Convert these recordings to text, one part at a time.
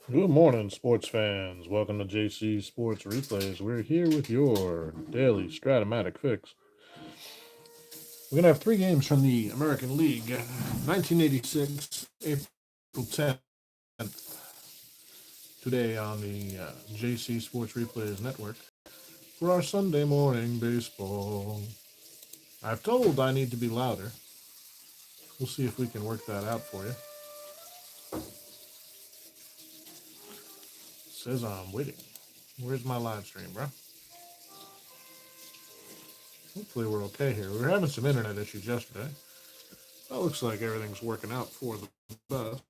Good morning, sports fans. Welcome to JC Sports Replays. We're here with your daily Strat-O-Matic fix. We're going to have three games from the American League. 1986, April 10th, today on the JC Sports Replays Network for our Sunday morning baseball. I've told I need to be louder. We'll see if we can work that out for you. Says I'm waiting. Where's my live stream, bro? Hopefully we're okay here. We were having some internet issues yesterday. That looks like everything's working out for the best.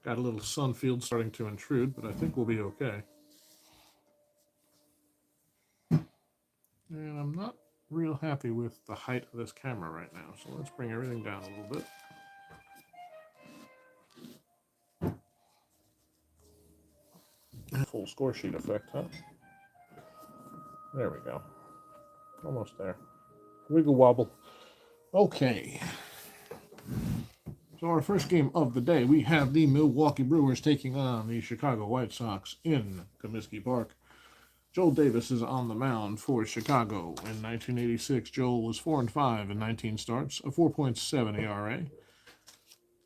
Got a little sun field starting to intrude, but I think we'll be okay. And I'm not real happy with the height of this camera right now, so let's bring everything down a little bit. Full score sheet effect, huh? There we go. Almost there. Wiggle wobble. Okay. So our first game of the day, we have the Milwaukee Brewers taking on the Chicago White Sox in Comiskey Park. Joel Davis is on the mound for Chicago. In 1986, Joel was 4-5 in 19 starts, a 4.7 ERA.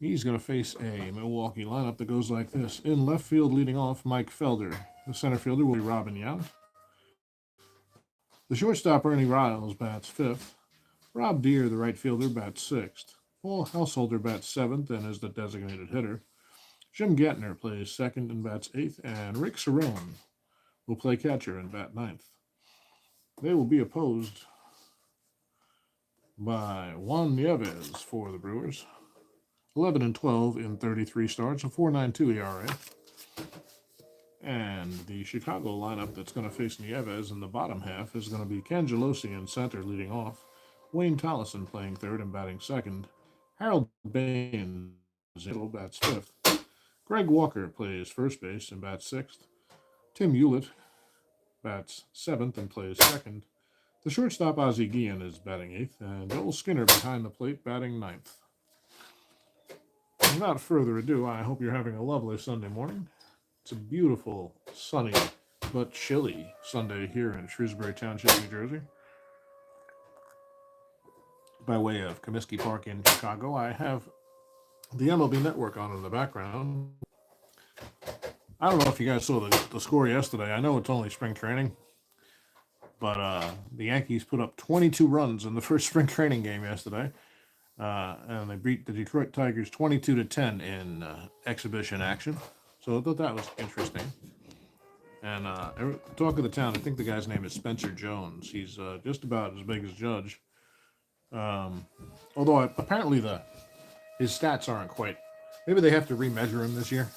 He's going to face a Milwaukee lineup that goes like this. In left field, leading off, Mike Felder. The center fielder will be Robin Yount. The shortstop, Ernie Riles, bats fifth. Rob Deere, the right fielder, bats sixth. Paul Householder bats seventh and is the designated hitter. Jim Gettner plays second and bats eighth. And Rick Cerrone will play catcher and bat ninth. They will be opposed by Juan Nieves for the Brewers. 11-12 in 33 starts, a 4.92 ERA. And the Chicago lineup that's going to face Nieves in the bottom half is going to be Ken Gelosi in center leading off, Wayne Tollison playing third and batting second, Harold Baines bats fifth, Greg Walker plays first base and bats sixth, Tim Hewlett bats seventh and plays second, the shortstop Ozzie Guillen is batting eighth, and Joel Skinner behind the plate batting ninth. Without further ado, I hope you're having a lovely Sunday morning. It's a beautiful, sunny, but chilly Sunday here in Shrewsbury Township, New Jersey. By way of Comiskey Park in Chicago, I have the MLB Network on in the background. I don't know if you guys saw the score yesterday. I know it's only spring training, but the Yankees put up 22 runs in the first spring training game yesterday. And they beat the Detroit Tigers 22-10 in exhibition action. So I thought that was interesting. And talk of the town, I think the guy's name is Spencer Jones. He's just about as big as Judge. Although apparently his stats aren't quite. Maybe they have to remeasure him this year.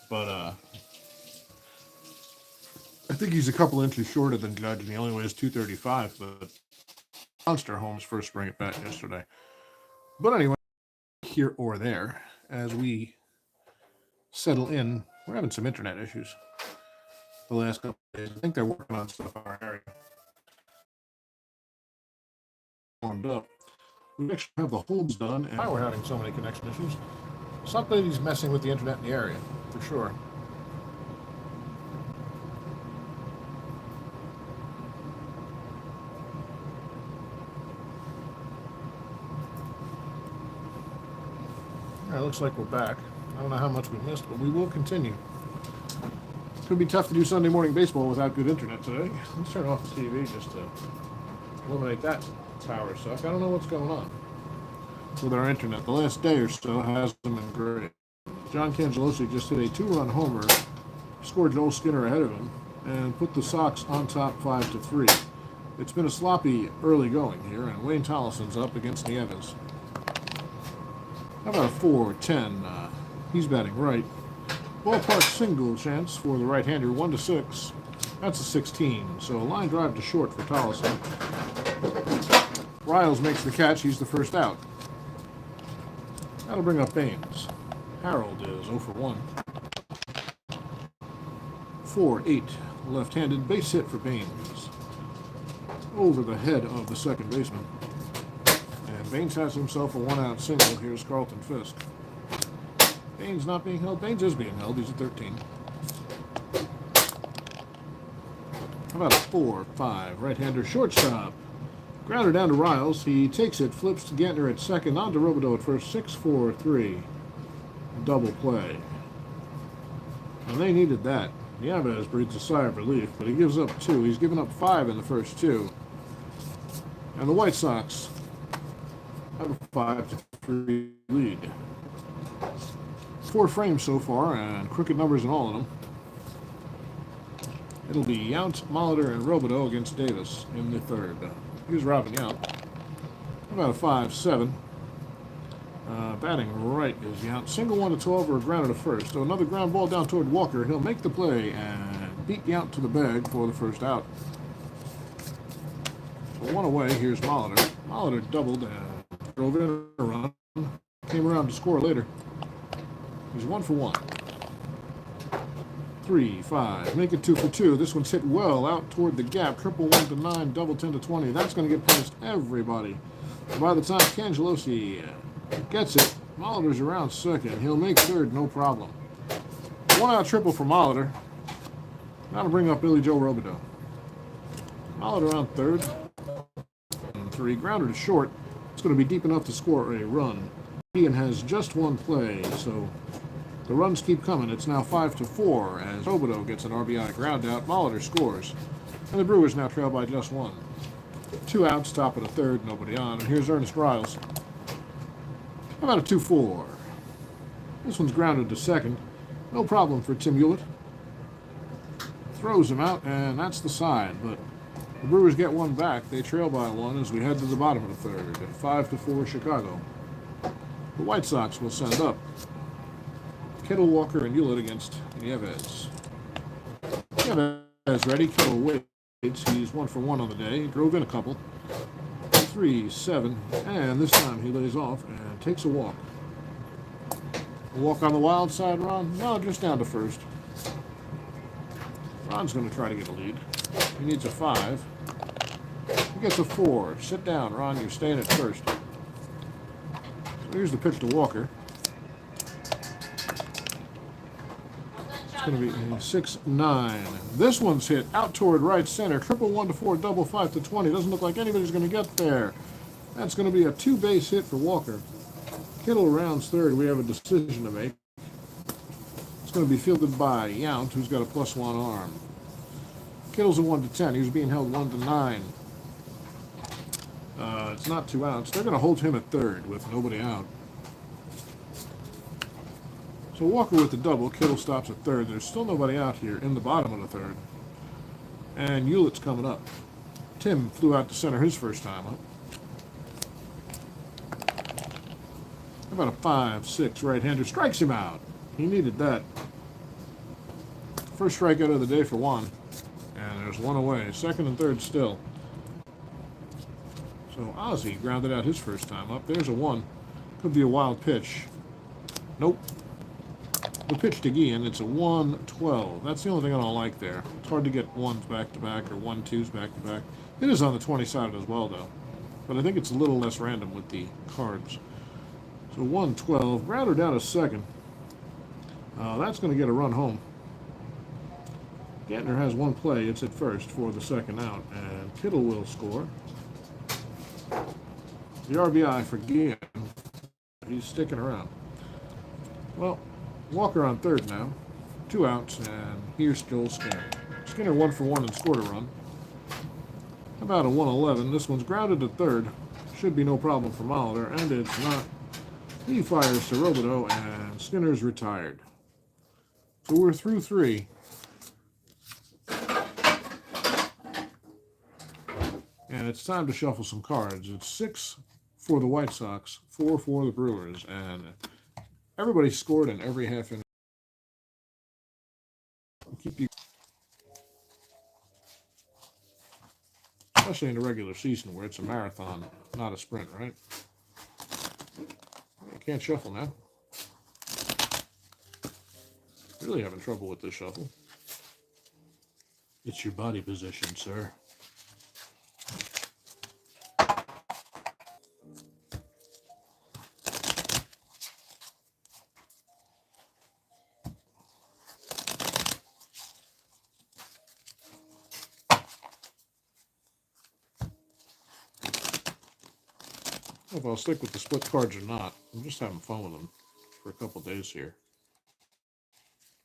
But I think he's a couple inches shorter than Judge, and he only weighs 235. But monster homes first spring at bat yesterday. But anyway, here or there, as we settle in, we're having some internet issues the last couple of days. I think they're working on stuff in our area. Warmed up. We actually have the holds done, and why we're having so many connection issues. Somebody's messing with the internet in the area, for sure. It looks like we're back. I don't know how much we missed, but we will continue. It's going to be tough to do Sunday morning baseball without good internet today. Let's turn off the TV just to eliminate that power suck. I don't know what's going on with our internet. The last day or so hasn't been great. John Cangelosi just hit a two-run homer, scored Joel Skinner ahead of him, and put the Sox on top 5-3. It's been a sloppy early going here, and Wayne Tollison's up against Nieves. How about a 4-10? He's batting right. Ballpark single chance for the right-hander, 1-6. That's a 16. So a line drive to short for Tollison. Riles makes the catch. He's the first out. That'll bring up Baines. Harold is 0 for 1. 4-8. Left-handed base hit for Baines. Over the head of the second baseman. And Baines has himself a one-out single. Here's Carlton Fisk. Baines not being held. Baines is being held. He's at 13. How about a 4-5 right-hander shortstop? Grounder down to Riles. He takes it, flips to Gantner at second, on to Robideau at first. 6-4-3. Double play. And they needed that. Nieves breathes a sigh of relief, but he gives up 2. He's given up 5 in the first 2. And the White Sox have a 5-3 lead. 4 frames so far, and crooked numbers in all of them. It'll be Yount, Molitor, and Robideau against Davis in the third. Here's Robin Yount. About a 5-7. Batting right is Yount. Single 1 to 12 or a grounder to first. So another ground ball down toward Walker. He'll make the play and beat Yount to the bag for the first out. So 1 away. Here's Molitor. Molitor doubled and drove in a run. Came around to score later. He's 1 for 1. 3-5. Make it 2 for 2. This one's hit well out toward the gap. Triple 1 to 9. Double 10 to 20. That's going to get past everybody. And by the time Cangelosi gets it, Molitor's around second. He'll make third, no problem. 1-out triple for Molitor. Now to bring up Billy Joe Robideau. Molitor on third. And 3. Grounder to short. It's going to be deep enough to score a run. Ian has just 1 play, so the runs keep coming. It's now 5-4 as Robideau gets an RBI ground out. Molitor scores. And the Brewers now trail by just 1. 2 outs, top of the third, nobody on. And here's Ernest Riles. How about a 2-4? This one's grounded to second. No problem for Tim Hewlett. Throws him out, and that's the side. But the Brewers get 1 back. They trail by 1 as we head to the bottom of the third. At 5-4 Chicago. The White Sox will send up Kittle, Walker, and Hewlett against Nieves. Nieves ready. Kittle waits. He's 1 for 1 on the day. He drove in a couple. 3-7, and this time he lays off and takes a walk. A walk on the wild side, Ron? No, just down to first. Ron's going to try to get a lead. He needs a 5. He gets a 4. Sit down, Ron. You're staying at first. So here's the pitch to Walker. It's going to be 6-9. This one's hit out toward right center. Triple 1 to 4, double 5 to 20. Doesn't look like anybody's going to get there. That's going to be a 2-base hit for Walker. Kittle rounds third. We have a decision to make. It's going to be fielded by Yount, who's got a +1 arm. Kittle's a 1 to 10. He was being held 1 to 9. It's not 2 outs. They're going to hold him at third with nobody out. So Walker with the double. Kittle stops at third. There's still nobody out here in the bottom of the third. And Hewlett's coming up. Tim flew out to center his first time up. How about a 5-6 right-hander? Strikes him out. He needed that. First strikeout of the day for Juan. And there's 1 away. Second and third still. So Ozzie grounded out his first time up. There's a 1. Could be a wild pitch. Nope. The pitch to Guillen, it's a 1-12. That's the only thing I don't like there. It's hard to get 1s back-to-back or 1-2s back-to-back. It is on the 20 side as well, though. But I think it's a little less random with the cards. So 1-12. Grounder down to second. That's going to get a run home. Gantner has 1 play. It's at first for the second out. And Kittle will score. The RBI for Guillen. He's sticking around. Well, Walker on third now. 2 outs, and here's Joel Skinner. Skinner 1 for 1 and scored a run. How about a 1-11? This one's grounded to third. Should be no problem for Molitor, and it's not. He fires to Robideau, and Skinner's retired. So we're through 3. And it's time to shuffle some cards. It's 6 for the White Sox, 4 for the Brewers, and everybody scored in every half inning. Keep you, especially in the regular season where it's a marathon, not a sprint, right? You can't shuffle now. Really having trouble with this shuffle. It's your body position, sir. know if I'll stick with the split cards or not. I'm just having fun with them for a couple days here.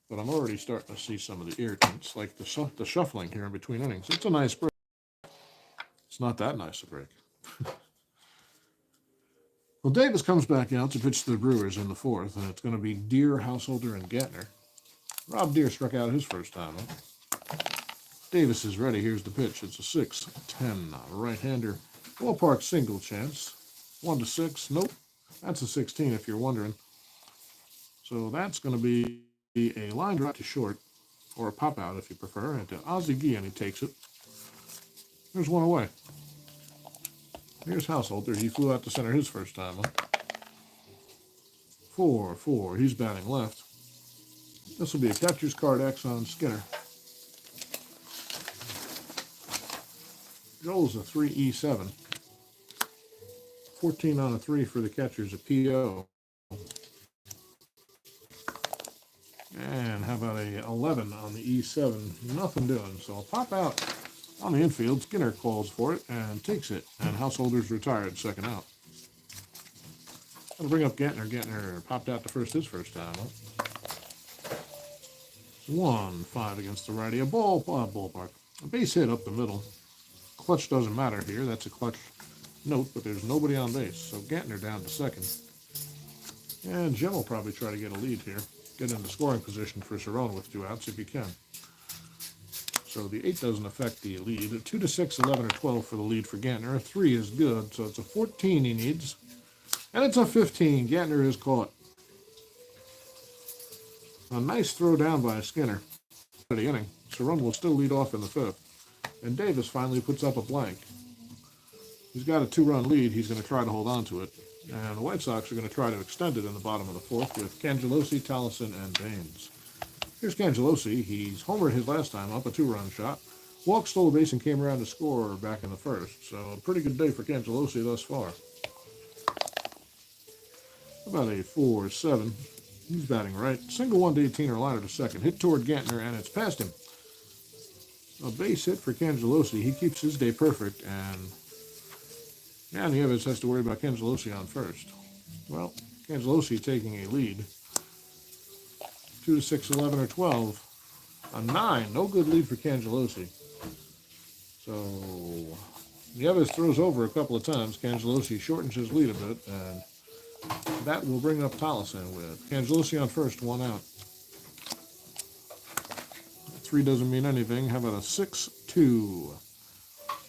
But I'm already starting to see some of the irritants, like the shuffling here in between innings. It's a nice break. It's not that nice a break. Well, Davis comes back out to pitch to the Brewers in the fourth, and it's going to be Deere, Householder, and Gantner. Rob Deere struck out his first time. Davis is ready. Here's the pitch. It's a 6-10 right-hander. Ballpark single chance. 1-6. Nope. That's a 16 if you're wondering. So that's going to be a line drive to short, or a pop out if you prefer, and to Ozzie Guillen, and he takes it. There's one away. Here's Householder. He flew out to center his first time. 4-4. He's batting left. This will be a catcher's card X on Skinner. Joel's a 3E7. 14 on a 3 for the catcher's a PO. And how about a 11 on the E7? Nothing doing. So I'll pop out on the infield. Skinner calls for it and takes it. And Householder's retired, second out. I'll bring up Gantner. Gantner popped out to first his first time. 1-5 against the righty. A ballpark. A base hit up the middle. Clutch doesn't matter here. That's a clutch note, but there's nobody on base. So Gantner down to second. And Jim will probably try to get a lead here. Get into scoring position for Cerrone with 2 outs if you can. So the 8 doesn't affect the lead. 2-6, 11, or 12 for the lead for Gantner. A 3 is good, so it's a 14 he needs. And it's a 15. Gantner is caught. A nice throw down by Skinner. For the inning. Cerrone will still lead off in the 5th. And Davis finally puts up a blank. He's got a 2-run lead. He's going to try to hold on to it. And the White Sox are going to try to extend it in the bottom of the 4th with Cangelosi, Tolleson, and Baines. Here's Cangelosi. He's homered his last time up, a 2-run shot. Walked, stole a base, and came around to score back in the 1st. So a pretty good day for Cangelosi thus far. About a 4-7. He's batting right. Single 1-18 or liner to second. Hit toward Gantner, and it's past him. A base hit for Cangelosi. He keeps his day perfect, and Nieves has to worry about Cangelosi on first. Well, Cangelosi taking a lead. 2-6, 11, or 12. A 9. No good lead for Cangelosi. So Nieves throws over a couple of times. Cangelosi shortens his lead a bit, and that will bring up Tolleson with Cangelosi on first, 1 out. 3 doesn't mean anything. How about a 6-2?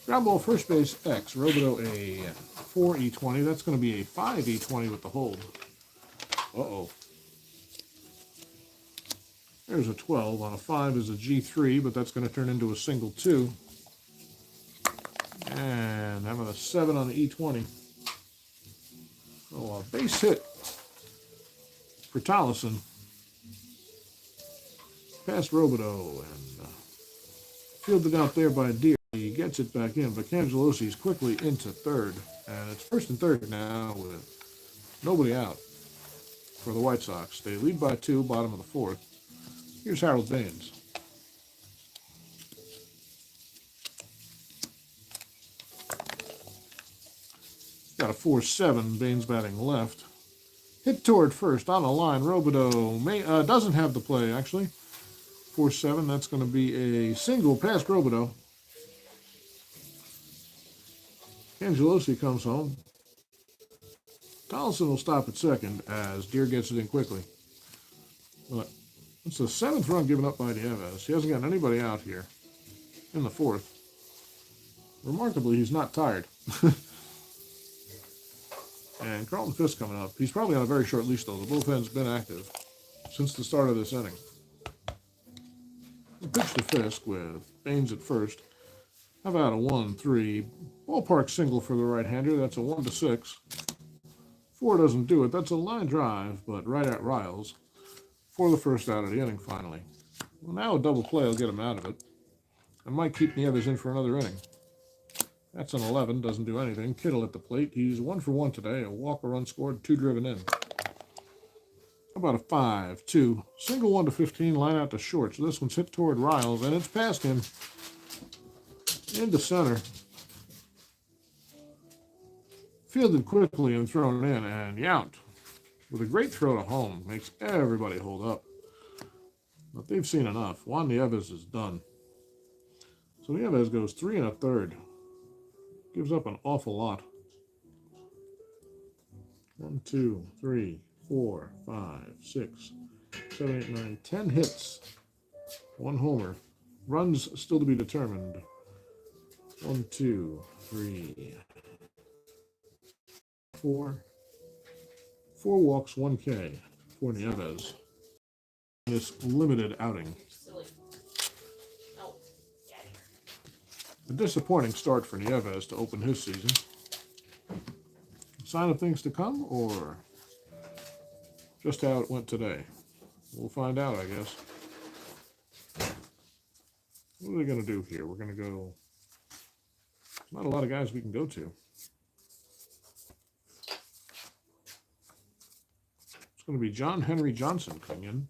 Ground ball, first base, X. Robideau, a 4E20. That's going to be a 5E20 with the hold. Uh-oh. There's a 12. On a 5 is a G3, but that's going to turn into a single 2. And how about a 7 on the E20? Oh, a base hit for Tolleson. Past Robideau and fielded out there by Deere. He gets it back in, but Cangelosi is quickly into third. And it's first and third now with nobody out for the White Sox. They lead by 2, bottom of the 4th. Here's Harold Baines. Got a 4-7, Baines batting left. Hit toward first on a line. Robideau doesn't have the play, actually. 4-7, that's going to be a single past Robideau. Cangelosi comes home. Tolleson will stop at second as Deere gets it in quickly. But it's the 7th run given up by Nieves. He hasn't gotten anybody out here in the 4th. Remarkably, he's not tired. And Carlton Fisk coming up. He's probably on a very short leash, though. The bullpen's been active since the start of this inning. We pitch to Fisk with Baines at first. How about a 1-3? Ballpark single for the right-hander. That's a 1-6. 4 doesn't do it. That's a line drive, but right at Riles for the first out of the inning finally. Well, now a double play will get him out of it. I might keep Nieves in for another inning. That's an 11. Doesn't do anything. Kittle at the plate. He's 1 for 1 today. A walk, a run scored, 2 driven in. How about a 5-2? Single 1-15, line out to short. So this one's hit toward Riles, and it's past him into center. Fielded quickly and thrown in, and Yount, with a great throw to home, makes everybody hold up. But they've seen enough. Juan Nieves is done. So Nieves goes 3 1/3. Gives up an awful lot. 1, 2, 3, 4, 5, 6, 7, 8, 9, 10 hits. 1 homer. Runs still to be determined. 1, 2, 3, 4. 4 walks, 1 K for Nieves. This limited outing. A disappointing start for Nieves to open his season. Sign of things to come, or just how it went today? We'll find out, I guess. What are we going to do here? We're going to go... Not a lot of guys we can go to. It's going to be John Henry Johnson coming in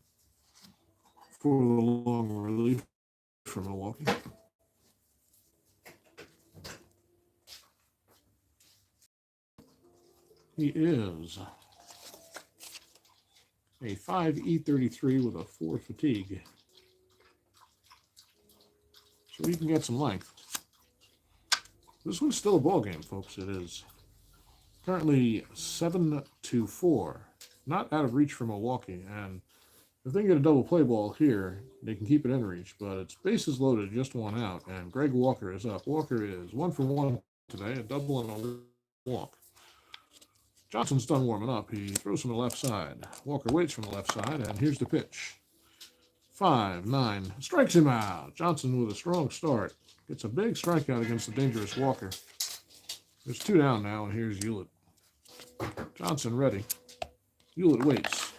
for the long relief from Milwaukee. He is a 5'E33" with a 4 fatigue. So he can get some length. This one's still a ball game, folks. It is currently 7-4. Not out of reach for Milwaukee. And if they can get a double play ball here, they can keep it in reach. But it's bases loaded, just 1 out. And Greg Walker is up. Walker is 1 for 1 today, a double and a walk. Johnson's done warming up. He throws from the left side. Walker waits from the left side, and here's the pitch. 5-9. Strikes him out. Johnson with a strong start. Gets a big strikeout against the dangerous Walker. There's 2 down now, and here's Hewlett. Johnson ready. Hewlett waits.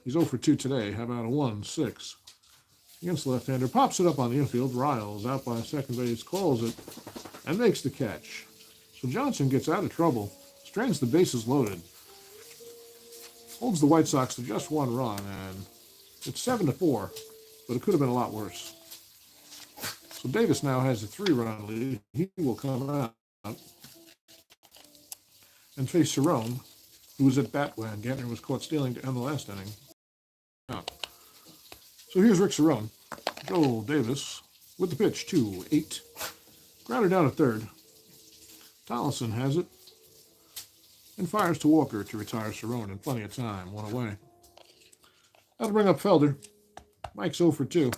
He's 0 for 2 today. How about a 1-6? Against the left-hander. Pops it up on the infield. Riles out by second base. Calls it and makes the catch. So Johnson gets out of trouble. Strands the bases loaded. Holds the White Sox to just 1 run, and it's 7-4, but it could have been a lot worse. So Davis now has a 3-run lead. He will come out and face Cerrone, who was at bat when Gantner was caught stealing to end the last inning. So here's Rick Cerrone. Joel Davis with the pitch, 2-8. Grounded down to third. Tollison has it and fires to Walker to retire Cerrone in plenty of time. 1 away. That'll bring up Felder. Mike's 0 for 2.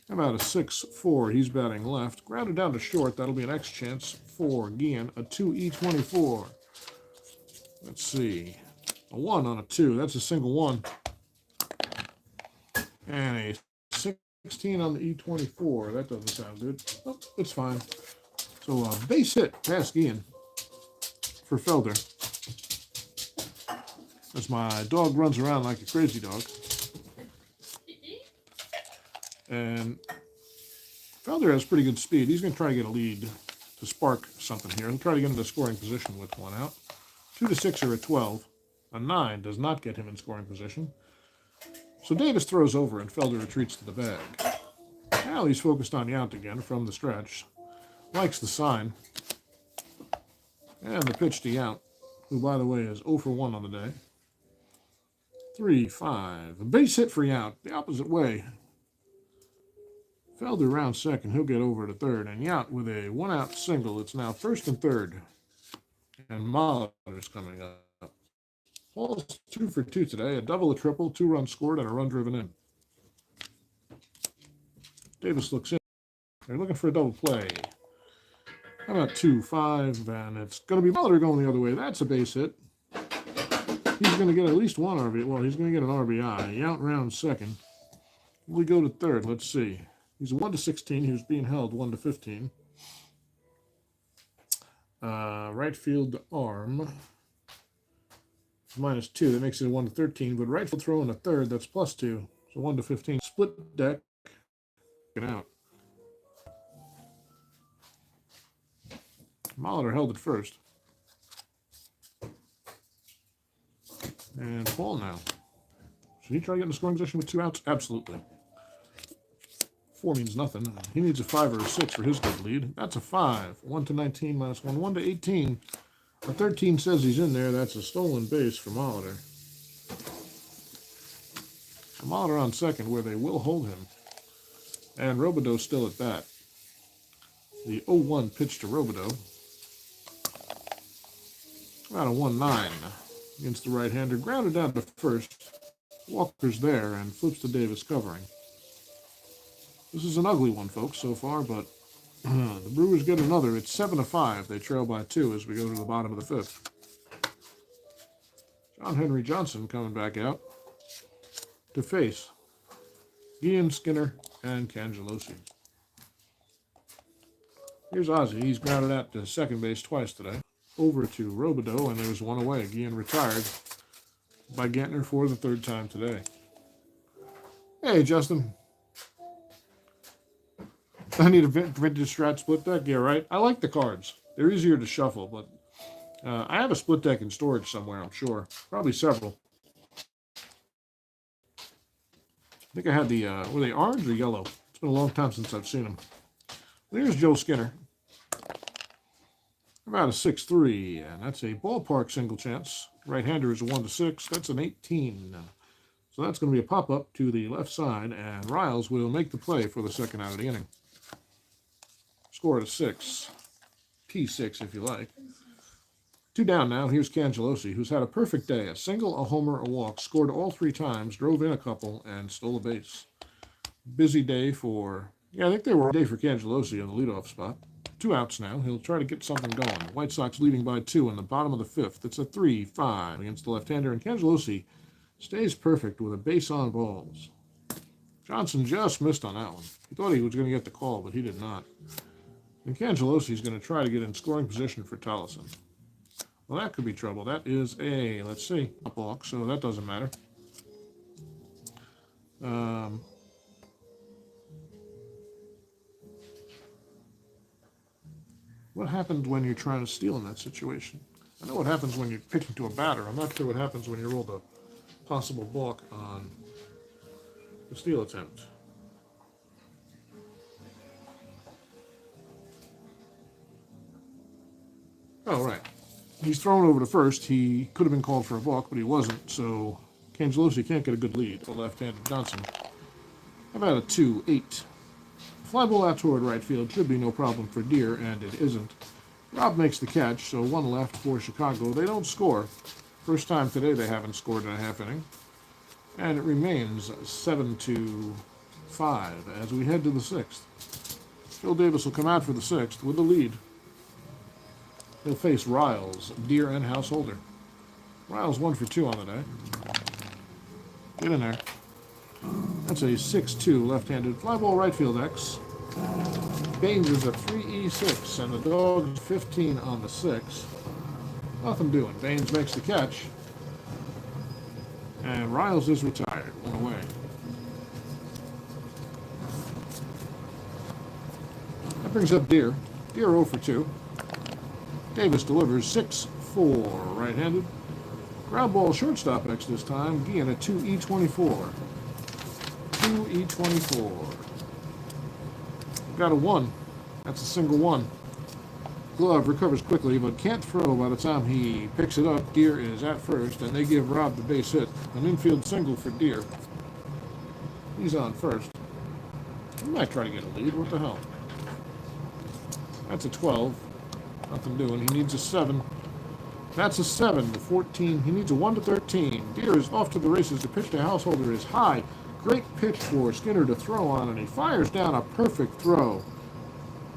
How about a 6-4? He's batting left. Grounded down to short. That'll be an X chance for Guillen. A 2E24. Let's see. A 1 on a 2. That's a single 1. And a 16 on the E24. That doesn't sound good. Oh, it's fine. So a base hit past Guillen for Felder. As my dog runs around like a crazy dog. And Felder has pretty good speed. He's going to try to get a lead to spark something here. He'll try to get into scoring position with 1 out. 2-6 or a 12. A 9 does not get him in scoring position. So Davis throws over and Felder retreats to the bag. Now he's focused on Yount again from the stretch. Likes the sign. And the pitch to Yount, who, by the way, is 0 for 1 on the day. 3-5. A base hit for Yount, the opposite way. Felder round second. He'll get over to third. And Yount with a 1-out single. It's now first and third. And Molitor's coming up. Hall's 2 for 2 today. A double, a triple, 2 runs scored, and a run driven in. Davis looks in. They're looking for a double play. How about 2-5? And it's going to be Molitor going the other way. That's a base hit. He's going to get at least 1 RBI. Well, he's going to get an RBI. Yount round second. We go to third. Let's see. He's 1-16. He was being held 1-15. Right field arm. -2. That makes it a 1-13. But right field throw in a third. That's +2. So 1-15. Split deck. Get out. Molitor held it first. And Paul now. Should he try to get in the scoring position with 2 outs? Absolutely. 4 means nothing. He needs a 5 or a 6 for his good lead. That's a 5. 1-19 -1. 1-18. The 13 says he's in there. That's a stolen base from Molitor. Molitor on second, where they will hold him. And Robideau's still at bat. The 0-1 pitch to Robideau. About a 1-9 against the right-hander. Grounded down to first. Walker's there and flips to Davis covering. This is an ugly one, folks, so far, but the Brewers get another. It's 7-5. They trail by 2 as we go to the bottom of the 5th. John Henry Johnson coming back out to face Ian Skinner and Cangelosi. Here's Ozzie. He's grounded out to second base twice today. Over to Robideau, and there's one away. Guillen retired by Gantner for the 3rd time today. Hey, Justin. I need a vintage Strat split deck. Yeah, right. I like the cards. They're easier to shuffle, but I have a split deck in storage somewhere, I'm sure. Probably several. I think I had the, were they orange or yellow? It's been a long time since I've seen them. There's Joe Skinner. About a 6-3, and that's a ballpark single chance. Right-hander is a 1-6. That's an 18. So that's going to be a pop-up to the left side, and Riles will make the play for the 2nd out of the inning. Score at 6. P6, if you like. 2 down now. Here's Cangelosi, who's had a perfect day. A single, a homer, a walk. Scored all 3 times, drove in a couple, and stole a base. Busy day for... Yeah, I think they were a day for Cangelosi on the leadoff spot. 2 outs now. He'll try to get something going. The White Sox leading by 2 in the bottom of the 5th. It's a 3-5 against the left-hander, and Cangelosi stays perfect with a base on balls. Johnson just missed on that one. He thought he was going to get the call, but he did not. And Cangelosi's going to try to get in scoring position for Tollison. Well, that could be trouble. That is a, let's see, a balk, so that doesn't matter. What happens when you're trying to steal in that situation? I know what happens when you're pitching to a batter. I'm not sure what happens when you roll the possible balk on the steal attempt. Oh, right. He's thrown over to first. He could have been called for a balk, but he wasn't, so Cangelosi can't get a good lead. The left-handed Johnson. How about a 2-8? Fly ball out toward right field should be no problem for Deer, and it isn't. Rob makes the catch, so 1 left for Chicago. They don't score. First time today they haven't scored in a half inning. And it remains 7-5 as we head to the 6th. Phil Davis will come out for the 6th with the lead. He'll face Riles, Deer, and Householder. Riles 1 for 2 on the day. Get in there. That's a 6-2 left-handed fly ball right field X. Baines is a 3E6, and the Dogs 15 on the 6. Nothing doing. Baines makes the catch. And Riles is retired. 1 away. That brings up Deer. Deer 0 for 2. Davis delivers 6-4 right-handed. Ground ball shortstop X this time. Guillen a 2E24. 2E24. Got a 1. That's a single 1. Glove recovers quickly, but can't throw by the time he picks it up. Deer is at first, and they give Rob the base hit. An infield single for Deer. He's on first. He might try to get a lead. What the hell? That's a 12. Nothing doing. He needs a 7. That's a 7 to 14. He needs a 1 to 13. Deer is off to the races. The pitch to Householder is high. Great pitch for Skinner to throw on, and he fires down a perfect throw.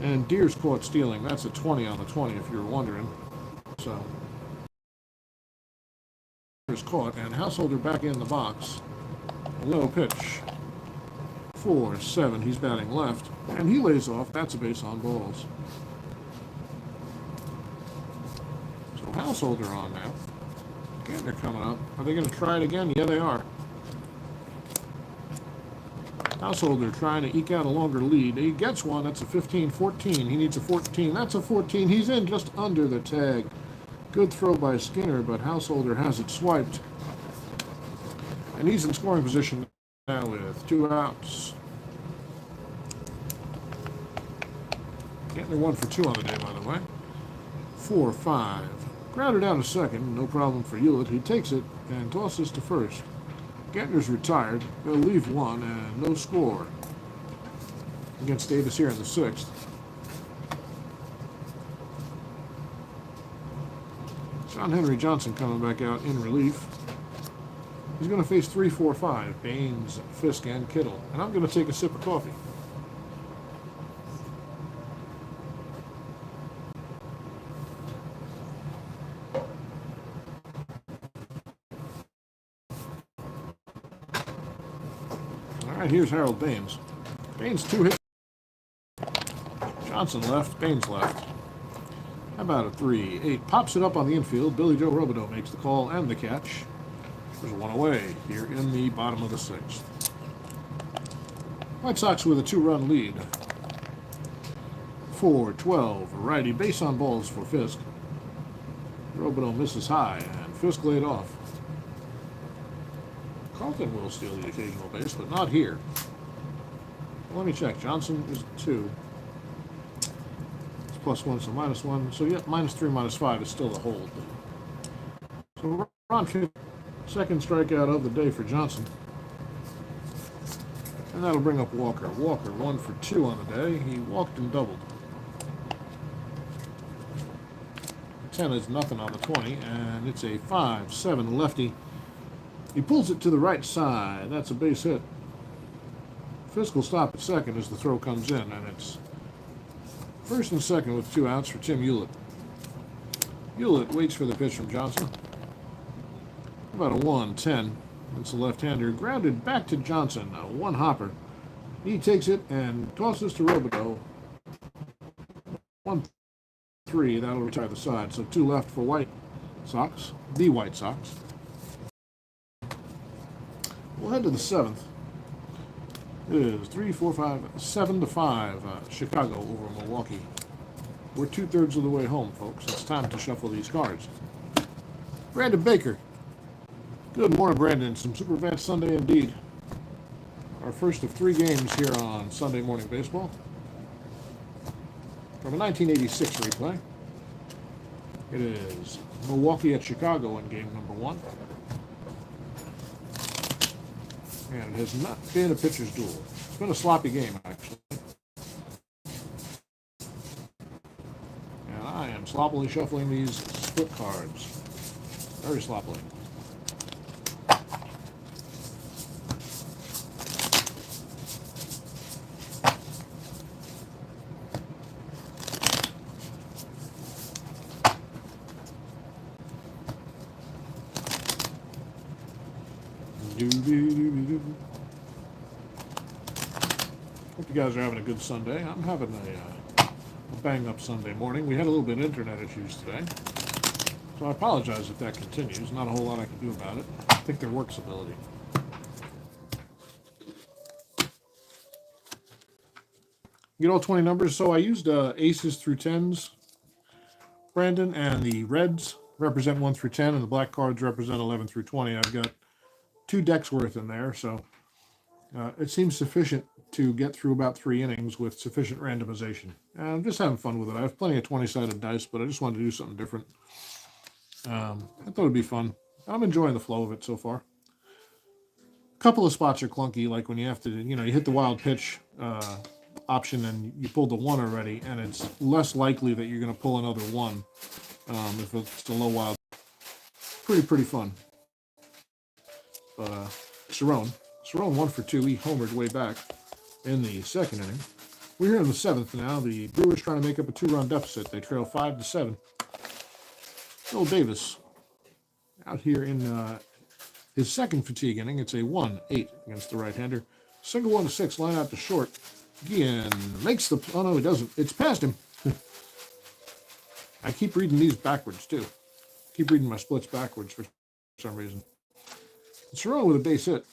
And Deer's caught stealing. That's a 20 on the 20, if you're wondering. So, Deer's caught, and Householder back in the box. Low pitch. 4-7. He's batting left, and he lays off. That's a base on balls. So Householder on now. Again, they're coming up. Are they going to try it again? Yeah, they are. Householder trying to eke out a longer lead. He gets one. That's a 15-14. He needs a 14. That's a 14. He's in just under the tag. Good throw by Skinner, but Householder has it swiped. And he's in scoring position now with 2 outs. Getting 1 for 2 on the day, by the way. 4-5. Grounded down to second, no problem for Hewlett. He takes it and tosses to first. Gantner's retired. They'll leave one and no score against Davis here in the sixth. John Henry Johnson coming back out in relief. He's going to face 3, 4, 5. Baines, Fisk, and Kittle. And I'm going to take a sip of coffee. All right, here's Harold Baines. Baines 2 hits. Johnson left, Baines left. How about a 3-8? Pops it up on the infield. Billy Joe Robideau makes the call and the catch. There's one away here in the bottom of the sixth. White Sox with a 2-run lead. 4-12. Righty base on balls for Fisk. Robideau misses high and Fisk laid off. Carlton will steal the occasional base, but not here. Let me check. Johnson is 2. +1, so -1. So, yeah, -3, -5 is still a hold. So, Ron Kidd, second strikeout of the day for Johnson. And that'll bring up Walker. Walker, 1 for 2 on the day. He walked and doubled. 10 is nothing on the 20, and it's a 5-7 lefty. He pulls it to the right side. That's a base hit. Fisk will stop at second as the throw comes in, and it's first and second with 2 outs for Tim Hewlett. Hewlett waits for the pitch from Johnson. About a 1-10. It's a left-hander. Grounded back to Johnson. A 1-hopper. He takes it and tosses to Robideau. 1-3. That'll retire the side. So 2 left for White Sox. The White Sox. We'll head to the 7th. It is 3, 4, 5, 7-5. Chicago over Milwaukee. We're 2/3 of the way home, folks. It's time to shuffle these cards. Brandon Baker. Good morning, Brandon. Some Super Bad Sunday indeed. Our first of 3 games here on Sunday Morning Baseball. From a 1986 replay. It is Milwaukee at Chicago in game number 1. And it has not been a pitcher's duel. It's been a sloppy game, actually. And I am sloppily shuffling these split cards. Very sloppily. Hope you guys are having a good Sunday. I'm having a bang-up Sunday morning. We had a little bit of internet issues today, so I apologize if that continues. Not a whole lot I can do about it. I think they're workability. Get all 20 numbers. So I used aces through 10s, Brandon, and the reds represent 1 through 10, and the black cards represent 11 through 20. I've got 2 decks worth in there, so it seems sufficient to get through about 3 innings with sufficient randomization. And I'm just having fun with it. I have plenty of 20-sided dice, but I just wanted to do something different. I thought it'd be fun. I'm enjoying the flow of it so far. A couple of spots are clunky, like when you have to, you hit the wild pitch option and you pulled the 1 already, and it's less likely that you're going to pull another 1 if it's the low wild. Pretty fun. But Cerrone 1 for 2. He homered way back in the second inning. We're here in the 7th now. The Brewers trying to make up a 2-run deficit. They trail 5-7. Bill Davis out here in his second fatigue inning. It's a 1-8 against the right-hander. Single 1-6, line out to short. Guillen makes the... Oh, no, he doesn't. It's past him. I keep reading these backwards, too. Keep reading my splits backwards for some reason. Cerrone with a base hit.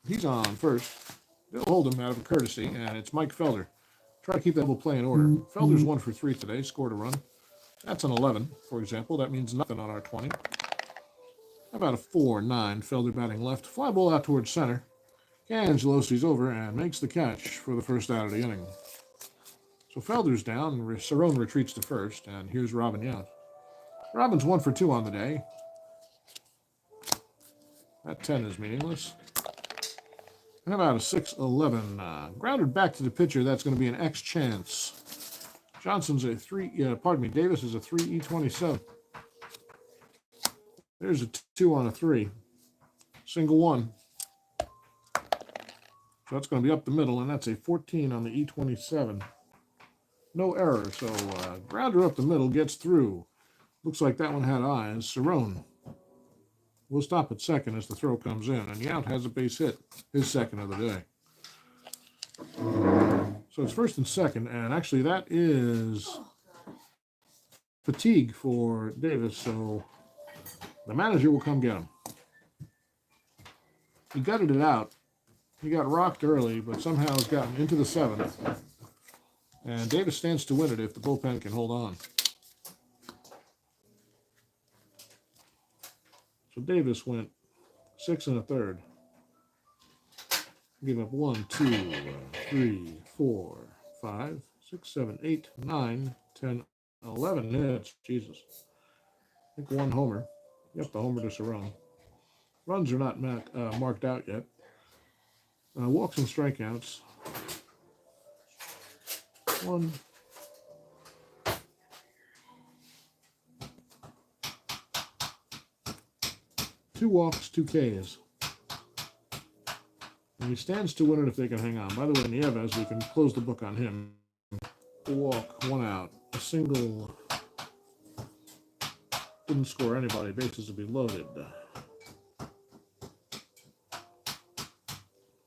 He's on first. They'll hold him out of courtesy, and it's Mike Felder. Try to keep that little play in order. Felder's 1 for 3 today, scored a run. That's an 11, for example. That means nothing on our 20. How about a 4-9? Felder batting left. Fly ball out towards center. Angelosi's over and makes the catch for the first out of the inning. So Felder's down, and Cerrone retreats to first, and here's Robin Yount. Robbins 1 for 2 on the day. That 10 is meaningless. How about a 6-11? Grounded back to the pitcher. That's going to be an X chance. Johnson's a 3. Pardon me. Davis is a 3E27. There's a 2 on a 3. Single 1. So that's going to be up the middle, and that's a 14 on the E27. No error. So grounder up the middle gets through. Looks like that one had eyes. Cerrone will stop at second as the throw comes in, and Yount has a base hit, his second of the day. So it's first and second, and actually that is fatigue for Davis, so the manager will come get him. He gutted it out. He got rocked early, but somehow has gotten into the 7th. And Davis stands to win it if the bullpen can hold on. So Davis went 6 1/3. Give up 1, 2, 3, 4, 5, 6, 7, 8, 9, 10, 11 hits. Jesus. I think 1 homer. Yep, the homer to Cerrone. Runs are not marked out yet. Walks and strikeouts. 1. Two walks, 2 Ks. And he stands to win it if they can hang on. By the way, Nieves, we can close the book on him. A walk, 1 out. A single. Didn't score anybody. Bases will be loaded.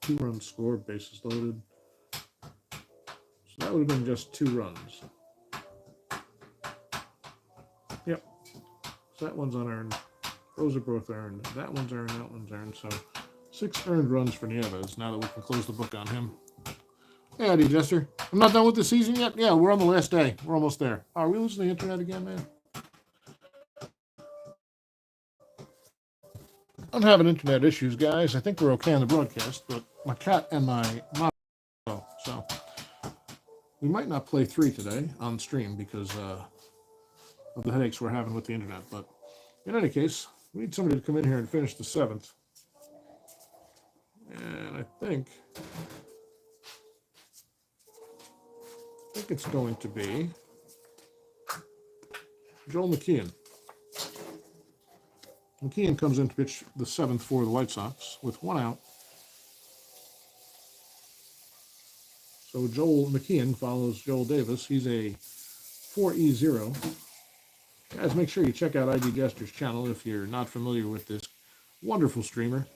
2 runs scored, bases loaded. So that would have been just 2 runs. Yep. So that one's unearned. Those are both earned. That one's earned, that one's earned. So 6 earned runs for Nieves now that we can close the book on him. Hey, Eddie Jester. I'm not done with the season yet? Yeah, we're on the last day. We're almost there. Are we losing the internet again, man? I'm having internet issues, guys. I think we're okay on the broadcast, but my cat and my mom. So we might not play 3 today on stream because of the headaches we're having with the internet. But in any case, we need somebody to come in here and finish the 7th. And I think it's going to be Joel McKeon. McKeon comes in to pitch the 7th for the White Sox with 1 out. So Joel McKeon follows Joel Davis. He's a 4E0. Guys, make sure you check out ID Jester's channel if you're not familiar with this wonderful streamer.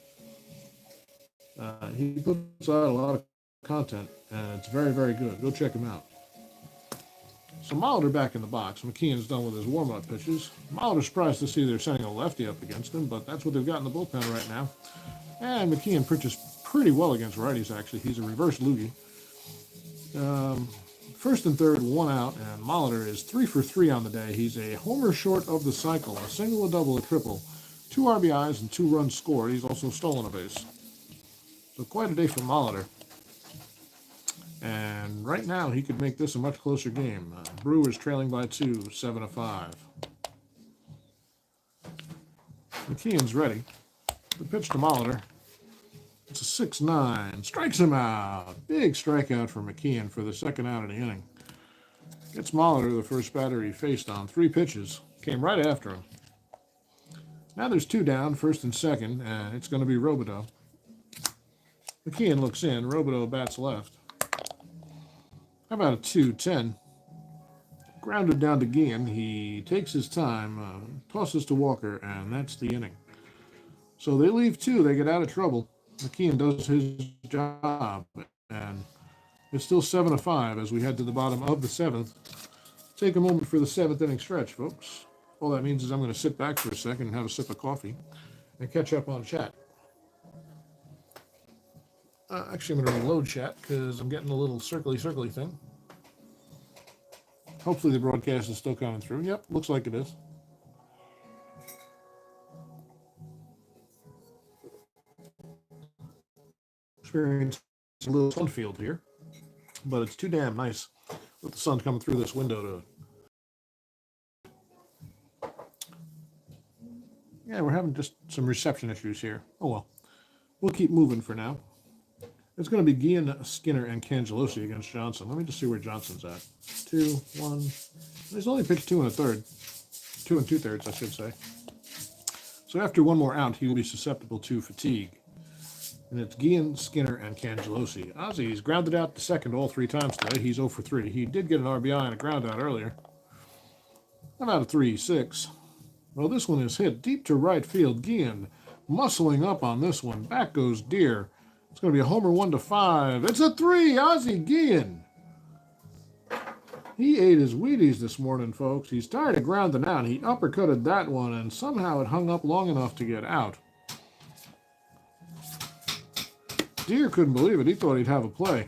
He puts out a lot of content, and it's very, very good. Go check him out. So Molitor back in the box. McKeon's done with his warm-up pitches. Molitor's surprised to see they're sending a lefty up against him, but that's what they've got in the bullpen right now. And McKeon pitches pretty well against righties, actually. He's a reverse loogie. First and third, 1 out, and Molitor is 3 for 3 on the day. He's a homer short of the cycle, a single, a double, a triple, 2 RBIs and 2 runs scored. He's also stolen a base. So quite a day for Molitor. And right now, he could make this a much closer game. Brewers trailing by 2, 7-5. McKeon's ready. The pitch to Molitor. It's a 6-9. Strikes him out. Big strikeout for McKeon for the 2nd out of the inning. Gets Molitor the first batter he faced on 3 pitches. Came right after him. Now there's 2 down, 1st and 2nd, and it's going to be Robideau. McKeon looks in. Robideau bats left. How about a 2-10? Grounded down to Guillen. He takes his time, tosses to Walker, and that's the inning. So they leave 2. They get out of trouble. McKeon does his job, and it's still 7-5 as we head to the bottom of the 7th. Take a moment for the 7th inning stretch, folks. All that means is I'm going to sit back for a second and have a sip of coffee and catch up on chat. Actually, I'm going to reload chat because I'm getting a little circly thing. Hopefully the broadcast is still coming through. Yep, looks like it is. Experiencing a little sun field here, but it's too damn nice with the sun coming through this window Yeah, we're having just some reception issues here. Oh well. We'll keep moving for now. It's going to be Guillen, Skinner, and Cangelosi against Johnson. Let me just see where Johnson's at. 2, 1. He's only pitched 2 1/3. 2 2/3, I should say. So after one more out, he will be susceptible to fatigue. And it's Guillen, Skinner, and Cangelosi. Ozzy's grounded out to second all 3 times today. He's 0 for 3. He did get an RBI and a ground out earlier. About a 3-6. Well, this one is hit deep to right field. Guillen muscling up on this one. Back goes Deer. It's going to be a homer 1-5. It's a 3. Ozzy Guillen. He ate his Wheaties this morning, folks. He's tired of grounding out. He uppercutted that one, and somehow it hung up long enough to get out. Deer couldn't believe it. He thought he'd have a play.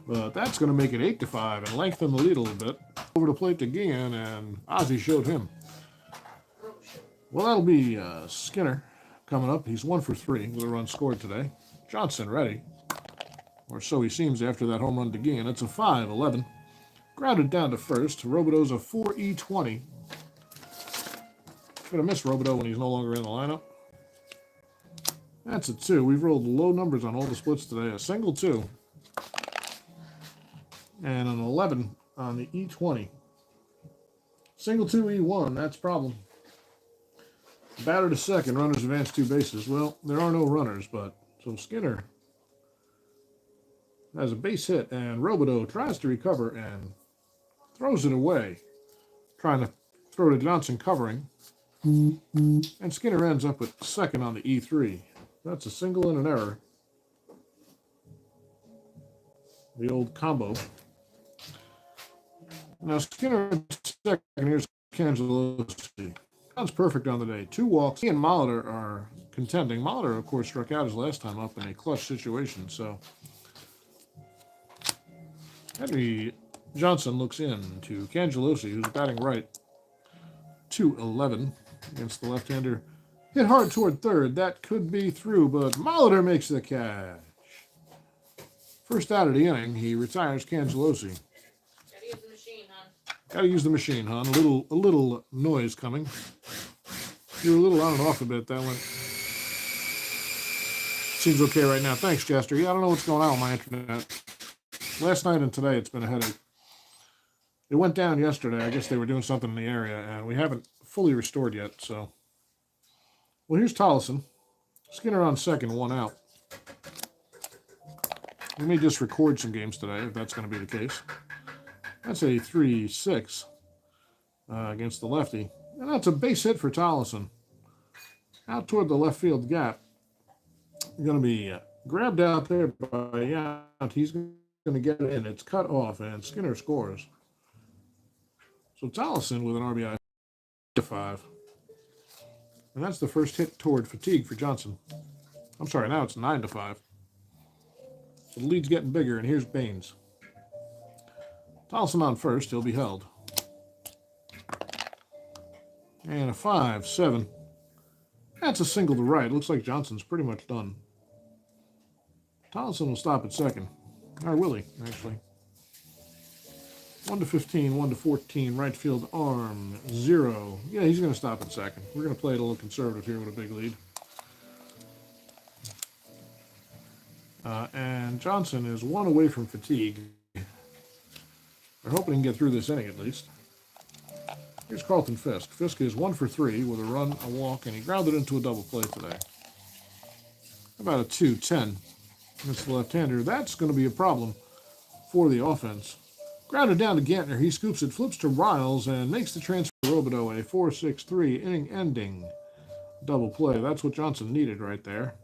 But that's going to make it 8-5 and lengthen the lead a little bit. Over the plate to Guillen, and Ozzy showed him. Well, that'll be Skinner coming up. He's 1 for 3 with a run scored today. Johnson ready. Or so he seems after that home run to Guillen. It's a 5-11. Grounded down to first. Robideau's a 4E20. Gonna miss Robideau when he's no longer in the lineup. That's a 2. We've rolled low numbers on all the splits today. A single 2. And an 11 on the E20. Single 2 E1. That's a problem. Batter to second. Runners advance 2 bases. Well, there are no runners, but so Skinner has a base hit, and Robideau tries to recover and throws it away, trying to throw to Johnson covering. And Skinner ends up at second on the E3. That's a single and an error. The old combo. Now Skinner at second. Here's Cangelosi. Sounds perfect on the day. 2 walks. He and Molitor are contending. Molitor, of course, struck out his last time up in a clutch situation, so Henry Johnson looks in to Cangelosi, who's batting right. 2-11 against the left-hander. Hit hard toward third. That could be through, but Molitor makes the catch. First out of the inning, he retires Cangelosi. Gotta use the machine, hon. Gotta use the machine, hon. A little noise coming. You're a little on and off a bit. That went. Seems okay right now. Thanks, Chester. Yeah, I don't know what's going on with my internet. Last night and today, it's been a headache. It went down yesterday. I guess they were doing something in the area, and we haven't fully restored yet. So, well, here's Tollison. Skinner on second, 1 out. We may just record some games today, if that's going to be the case. That's a 3-6 against the lefty. And that's a base hit for Tollison. Out toward the left field gap. Going to be grabbed out there by Yount. He's going to get it in. It's cut off, and Skinner scores. So Tollison with an RBI to 5. And that's the first hit toward fatigue for Johnson. I'm sorry, now it's 9-5. So the lead's getting bigger, and here's Baines. Tollison on first. He'll be held. And a 5-7. That's a single to right. Looks like Johnson's pretty much done. Tollison will stop at second. Or will he, actually? 1-15, 1-14, right field arm, 0. Yeah, he's going to stop at second. We're going to play it a little conservative here with a big lead. And Johnson is 1 away from fatigue. We're hoping he can get through this inning at least. Here's Carlton Fisk. Fisk is 1 for 3 with a run, a walk, and he grounded into a double play today. About a 2-10 against the left-hander. That's going to be a problem for the offense. Grounded down to Gantner. He scoops it, flips to Riles, and makes the transfer to Robideau. A 4-6-3 inning-ending double play. That's what Johnson needed right there.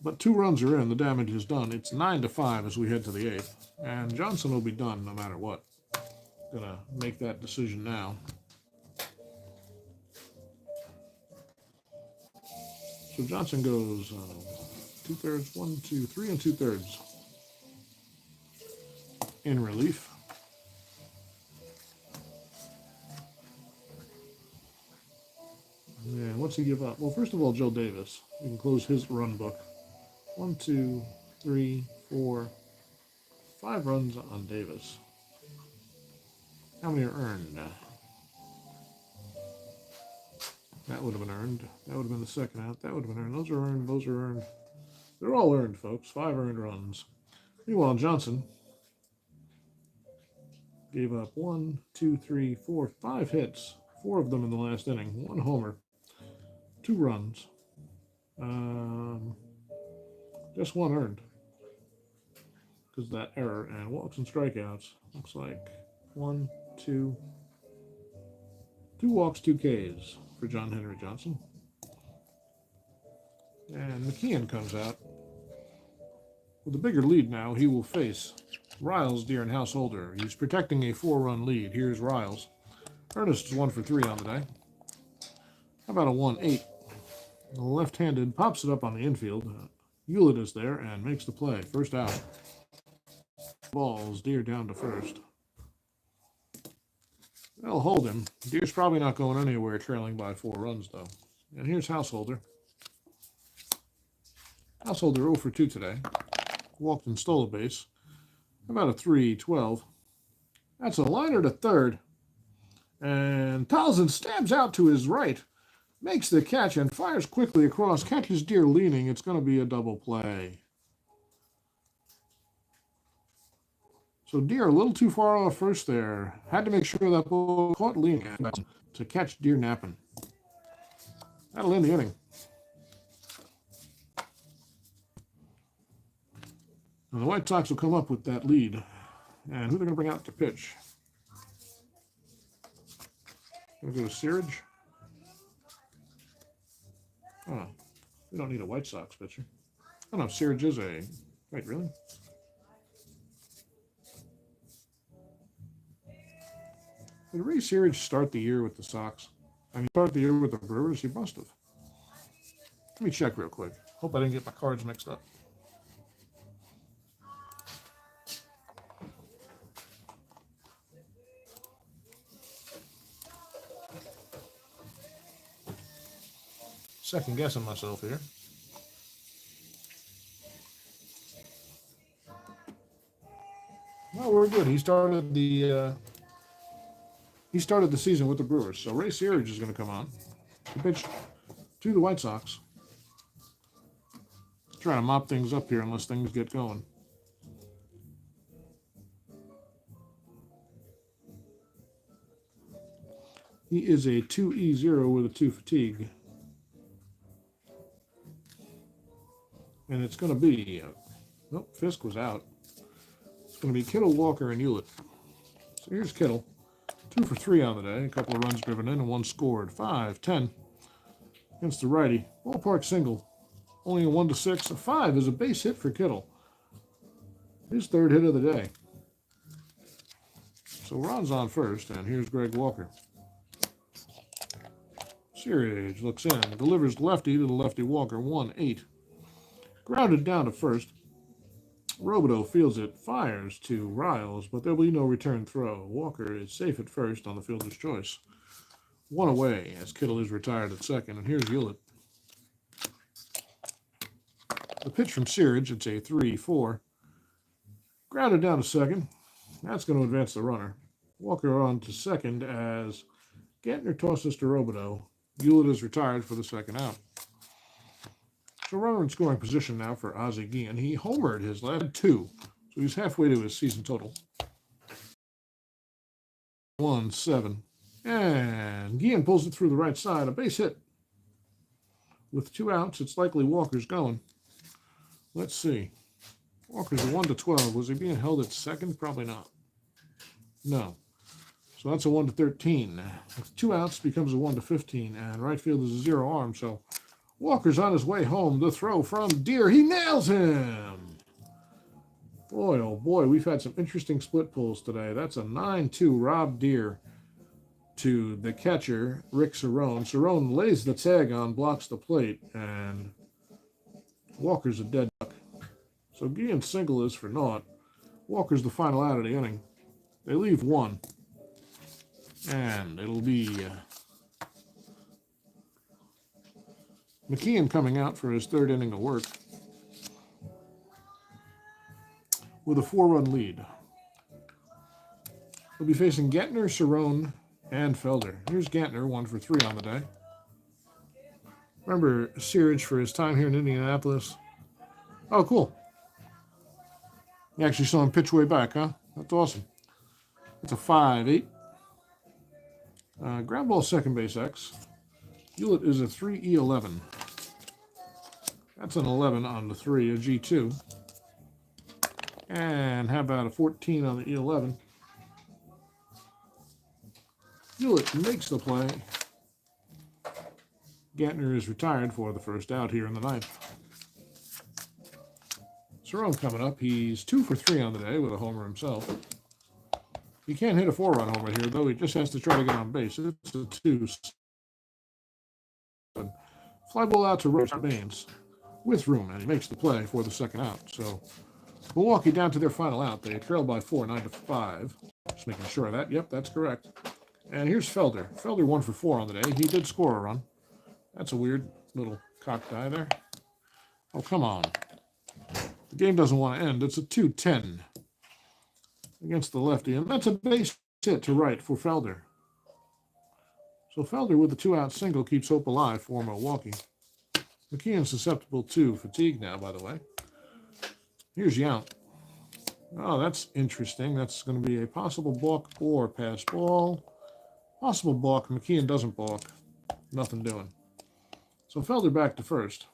But 2 runs are in. The damage is done. It's 9-5 as we head to the 8th. And Johnson will be done no matter what. Gonna make that decision now. So Johnson goes 2/3, 1, 2, 3 2/3 in relief. And what's he give up? Well, first of all, Joe Davis. We can close his run book. 1, 2, 3, 4, 5 runs on Davis. How many are earned? That would have been earned. That would have been the second out. That would have been earned. Those are earned. Those are earned. They're all earned, folks. 5 earned runs. Meanwhile, Johnson gave up 1, 2, 3, 4, 5 hits. 4 of them in the last inning. 1 homer. 2 runs. Just 1 earned. Because of that error. And walks and strikeouts. Looks like 1, 2. 2 walks, 2 Ks for John Henry Johnson. And McKeon comes out. With a bigger lead now, he will face Riles, Deer, and Householder. He's protecting a 4-run lead. Here's Riles. Ernest is 1 for 3 on the day. How about a 1-8? The left-handed pops it up on the infield. Hewlett is there and makes the play. First out. Balls, Deer down to first. They'll hold him. Deer's probably not going anywhere trailing by 4 runs, though. And here's Householder. Householder 0 for 2 today. Walked and stole a base. About a 3-12. That's a liner to third. And Townsend stabs out to his right. Makes the catch and fires quickly across. Catches Deer leaning. It's going to be a double play. So Deer a little too far off first there. Had to make sure that ball caught leaning to catch Deer napping. That'll end the inning. And the White Sox will come up with that lead. And who they're going to bring out to pitch? Going to go to Searage? Oh, we don't need a White Sox pitcher. Oh no, Searage is a... Wait, really? Did Ray Searage start the year with the Sox? I mean, start the year with the Brewers? He must have. Let me check real quick. Hope I didn't get my cards mixed up. Second guessing myself here. Well, we're good. He started the season with the Brewers. So Ray Searage is going to come on to pitch to the White Sox. Trying to mop things up here unless things get going. He is a 2E0 with a 2 fatigue. And it's going to be, nope, Fisk was out. It's going to be Kittle, Walker, and Hewlett. So here's Kittle. 2 for 3 on the day. A couple of runs driven in and 1 scored. 5-10 against the righty. Ballpark single. Only a 1-6. A 5 is a base hit for Kittle. His 3rd hit of the day. So Ron's on first, and here's Greg Walker. Searage looks in. Delivers lefty to the lefty Walker. 1-8. Grounded down to first. Robideau fields it, fires to Riles, but there'll be no return throw. Walker is safe at first on the fielder's choice. 1 away as Kittle is retired at second, and here's Hewlett. The pitch from Searage, it's a 3-4. Grounded down to second. That's going to advance the runner. Walker on to second as Gantner tosses to Robideau. Hewlett is retired for the second out. So runner in scoring position now for Ozzie Guillen. He homered his last 2, so he's halfway to his season total. 1-7. And Guillen pulls it through the right side. A base hit. With 2 outs, it's likely Walker's going. Let's see. Walker's a 1-12. Was he being held at second? Probably not. No. So that's a 1-13. With 2 outs, becomes a 1-15. And right field is a 0 arm, so Walker's on his way home. The throw from Deer. He nails him. Boy, oh boy, we've had some interesting split pulls today. That's a 9-2 Rob Deer to the catcher, Rick Cerrone. Cerrone lays the tag on, blocks the plate, and Walker's a dead duck. So Guillen's single is for naught. Walker's the final out of the inning. They leave 1. And it'll be McKeon coming out for his 3rd inning of work with a 4-run lead. He'll be facing Gantner, Cerrone, and Felder. Here's Gantner, 1 for 3 on the day. Remember Searage for his time here in Indianapolis? Oh, cool. You actually saw him pitch way back, huh? That's awesome. That's a 5-8. Ground ball second base X. Hewlett is a 3E11. That's an 11 on the 3, a G2. And how about a 14 on the E11? Hewlett makes the play. Gantner is retired for the first out here in the ninth. Cerrone coming up. He's 2 for 3 on the day with a homer himself. He can't hit a 4-run homer here, though. He just has to try to get on base. It's a 2. Fly ball out to Robert Baines with room, and he makes the play for the second out. So Milwaukee down to their final out. They trail by 4, 9-5. Just making sure of that. Yep, that's correct. And here's Felder. Felder 1 for 4 on the day. He did score a run. That's a weird little cocked eye there. Oh, come on. The game doesn't want to end. It's a 2-10 against the lefty. And that's a base hit to right for Felder. So Felder with the 2-out single keeps hope alive for Milwaukee. McKeon susceptible to fatigue now, by the way. Here's Yount. Oh, that's interesting. That's going to be a possible balk or pass ball. Possible balk. McKeon doesn't balk. Nothing doing. So Felder back to first.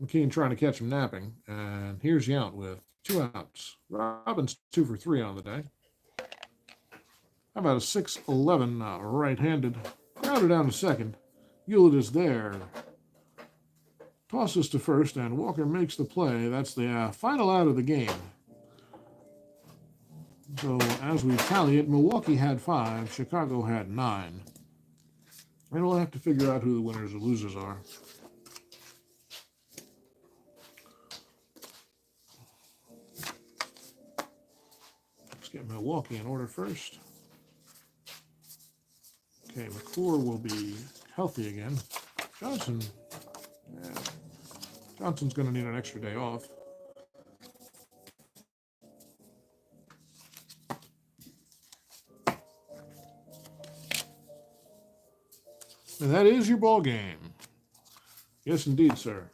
McKeon trying to catch him napping. And here's Yount with 2 outs. Robbins 2 for 3 on the day. How about a 6-11 right-handed? Grounded down to second. Hewlett is there. Tosses to first, and Walker makes the play. That's the final out of the game. So as we tally it, Milwaukee had 5, Chicago had 9. And we'll have to figure out who the winners and losers are. Let's get Milwaukee in order first. Okay, McClure will be healthy again. Johnson, yeah. Johnson's going to need an extra day off. And that is your ball game. Yes, indeed, sir.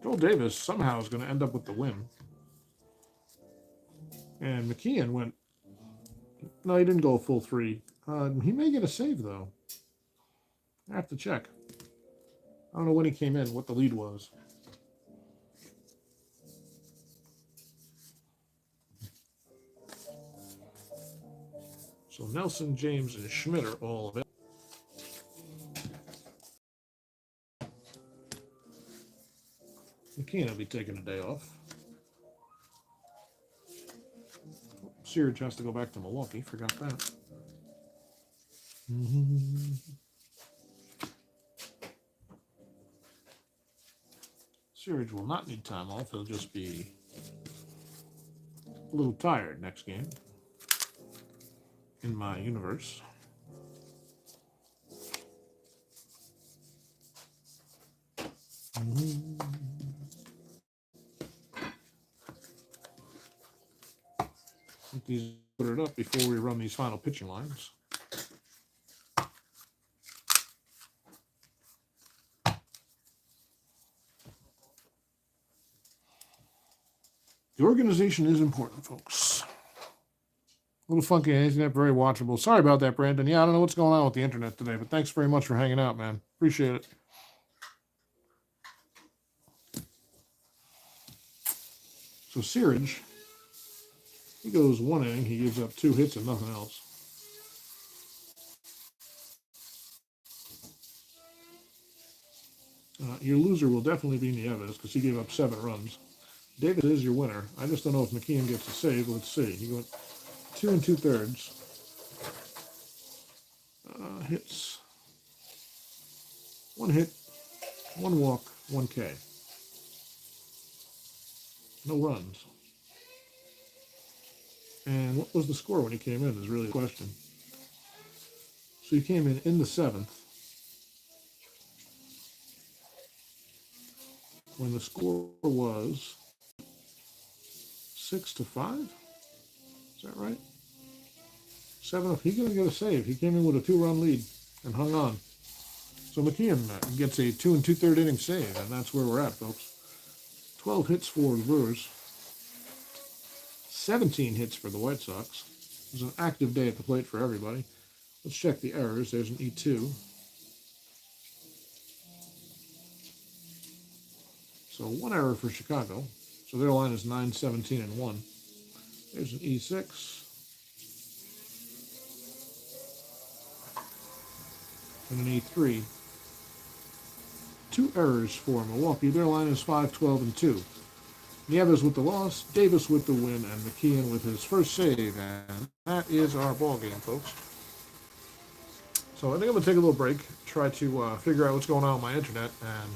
Joel Davis somehow is going to end up with the win. And McKeon went... No, he didn't go full 3. He may get a save, though. I have to check. I don't know when he came in, what the lead was. So Nelson, James, and Schmidt are all available. McKeon will be taking a day off. Searage has to go back to Milwaukee. Forgot that. Searage will not need time off. He'll just be a little tired next game in my universe. These put it up before we run these final pitching lines. The organization is important, folks. A little funky, isn't it? Very watchable. Sorry about that, Brandon. Yeah, I don't know what's going on with the internet today, but thanks very much for hanging out, man. Appreciate it. So Searage, he goes 1 inning. He gives up 2 hits and nothing else. Your loser will definitely be Nieves because he gave up 7 runs. Davis is your winner. I just don't know if McKeon gets a save. Let's see. He went 2 2/3. Hits. 1 hit, 1 walk, 1 K. No runs. And what was the score when he came in is really the question. So he came in the 7th. When the score was 6-5. Is that right? 7. He's going to get a save. He came in with a 2-run lead and hung on. So McKeon gets a 2 2/3 inning save, and that's where we're at, folks. 12 hits for the Brewers, 17 hits for the White Sox. It was an active day at the plate for everybody. Let's check the errors. There's an E2. So one error for Chicago. So their line is 9, 17, and 1. There's an E6. And an E3. 2 errors for Milwaukee. Their line is 5, 12, and 2. Nieves with the loss, Davis with the win, and McKeon with his first save. And that is our ball game, folks. So I think I'm going to take a little break, try to figure out what's going on with my internet, and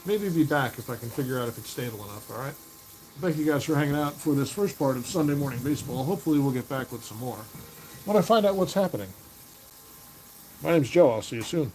maybe be back if I can figure out if it's stable enough, all right? Thank you guys for hanging out for this first part of Sunday Morning Baseball. Hopefully we'll get back with some more when I find out what's happening. My name's Joe. I'll see you soon.